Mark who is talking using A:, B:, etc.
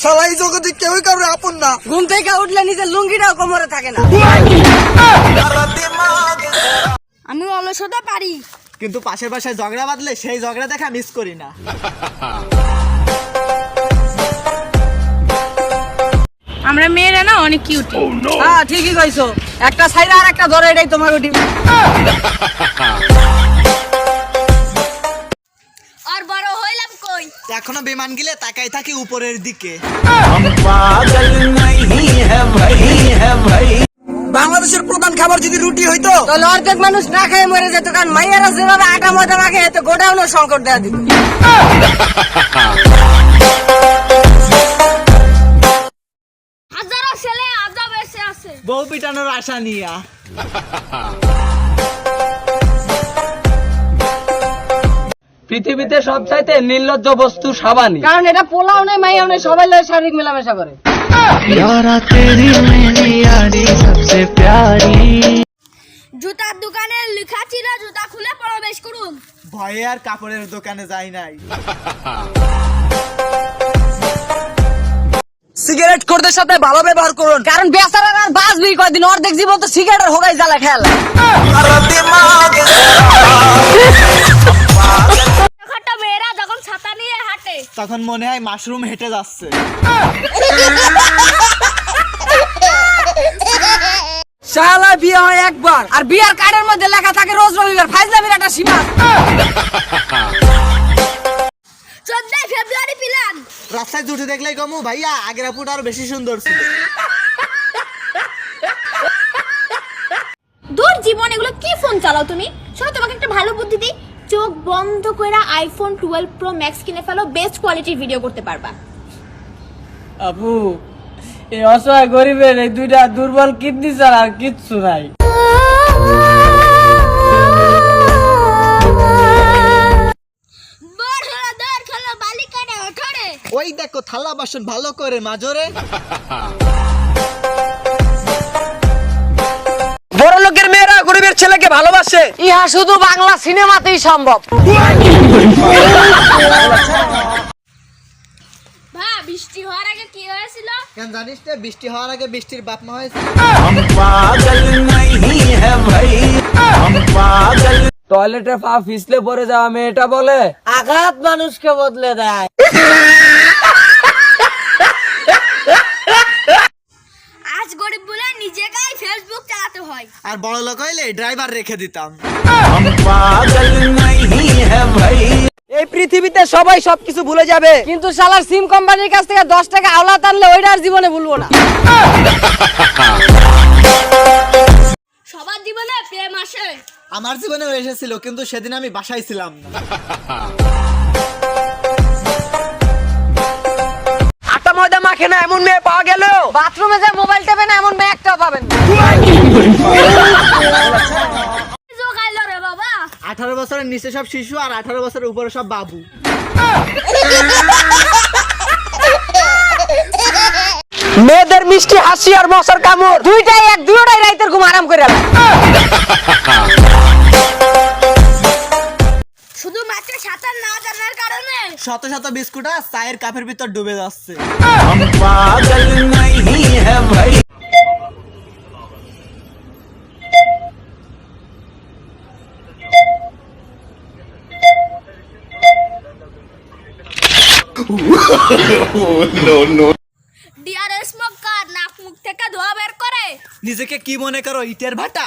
A: শালা এই জগতে কেউই কারোর আপন না।
B: ঘুম থেকে উঠলে নিজের লুঙ্গিটাও কোমরে থাকে না। আমি অলসতা পারি,
A: কিন্তু পাশের বাসায় ঝগড়া বাঁধলে সেই ঝগড়া দেখা মিস করি না।
B: আমরা মেয়েরা না অনেক কিউট। হ্যাঁ ঠিকই কইছো, একটা ছাইরা আর একটা ধরে, এটাই তোমার উঠি। আর বড় হইলাম কই,
A: এখনো বিমান গিলে তাকাই থাকি উপরের দিকে। বাংলাদেশের প্রধান খাবার যদি রুটি হইতো তাহলে অর্ধেক মানুষ না খেয়ে মরে যেত, কারণ মাইয়ারা যেভাবে আটা ময়দা মাখে এতে গোডাউনের সংকট দেয়া দিত।
B: হাজারো ছেলে আজব এসে আছে
A: বউ পিটানোর আশা নিয়া।
C: পৃথিবীতে সবচাইতে নির্লজ্জ বস্তু সাবানি,
B: কারণ এটা পোলাও নেই, মাইয়াও নেই, সবাই লয় শারীরিক মেলামেশা করে। জুতার দোকানে লেখা ছিল জুতা খুলে প্রবেশ করুন।
A: ভয়ে আর কাপড়ের দোকানে যাই নাই। সিগারেট খোরদের সাথে ভালো ব্যবহার করুন,
B: কারণ বেচারার আর বাঁচবি কয়দিন, অর্ধেক জীবন তো সিগারেটের হোগাই জ্বালা খেয়াল। মেয়েরা যখন ছাতা নিয়ে হাঁটে
A: তখন মনে হয় মাশরুম হেঁটে যাচ্ছে।
B: শালা বিয়ে হয় একবার, আর বিয়ার কার্ডের মধ্যে লেখা থাকে রোজ রবিবার। ফাইজলামির একটা সীমা। 14 ফেব্রুয়ারি প্ল্যান।
A: রাস্তায় জুটে দেখলেই কমু ভাইয়া আগের আপুটা আরো বেশি সুন্দর ছিল।
D: দূর জীবন, এগুলো কি ফোন চালাও তুমি? শোনো, তোমাকে একটা ভালো বুদ্ধি দিই, চোখ বন্ধ করে আইফোন 12 প্রো ম্যাক্স কিনে ফেলো, বেস্ট কোয়ালিটির ভিডিও করতে পারবা।
C: আপু এই অসহায় গরিবের এই দুইটা দুর্বল কিডনি ছাড়া আর কিচ্ছু নাই।
A: ওই দেখো থালা বাসন ভালো করে মাজরে।
C: বড় লোকের মেয়েরা গরিবের ছেলেকে ভালোবাসে,
B: ইহা শুধু বাংলা সিনেমাতেই সম্ভব।
D: ভাই, বৃষ্টি হওয়ার আগে কি হয়েছিল?
A: কেন জানিস না? বৃষ্টি হওয়ার আগে বৃষ্টির বাপ মা হয়েছে।
C: টয়লেটে পা ফিসলে পড়ে যাওয়া মেয়েটা বলে
B: আঘাত মানুষকে বদলে দেয়।
D: আজ গরিব বলে নিজেকেই ফেসবুক চালাতে হয়।
A: আর বড় লোক হইলে ড্রাইভার রেখে দিতাম।
C: এই পৃথিবীতে সবাই সবকিছু ভুলে যাবে,
B: কিন্তু শালার সিম কোম্পানির কাছ থেকে 10 টাকা আওলাদ আনলে ওইটা আর জীবনে ভুলবো না।
D: সবার জীবনে প্রেম আসে।
A: আমার জীবনেও এসেছিল, কিন্তু সেদিন আমি বাসায় ছিলাম না।
C: আটা ময়দা মাখে না এমন মেয়ে পাওয়া গেল,
B: বাথরুমে যে মোবাইল টেপে না এমন মেয়ে একটাও পাবেন না।
D: জোগাইলো রে বাবা।
A: 18 বছরের নিচে সব শিশু আর 18 বছরের উপরে সব বাবু।
C: মেয়েদের মিষ্টি হাসি আর মশার কামড়
B: দুইটাই এক, দুটোটাই রাইতের ঘুম আরাম করে আলাম।
D: শুধু মাত্র সাঁতার না জানার কারণে
A: শত শত বিস্কুট আর চায়ের কাপের ভিতর ডুবে যাচ্ছে।
D: ডিয়ার স্মোকার নাক মুখ থেকে ধোয়া বের করে।
A: নিজেকে কি মনে করো, ইটের ভাটা?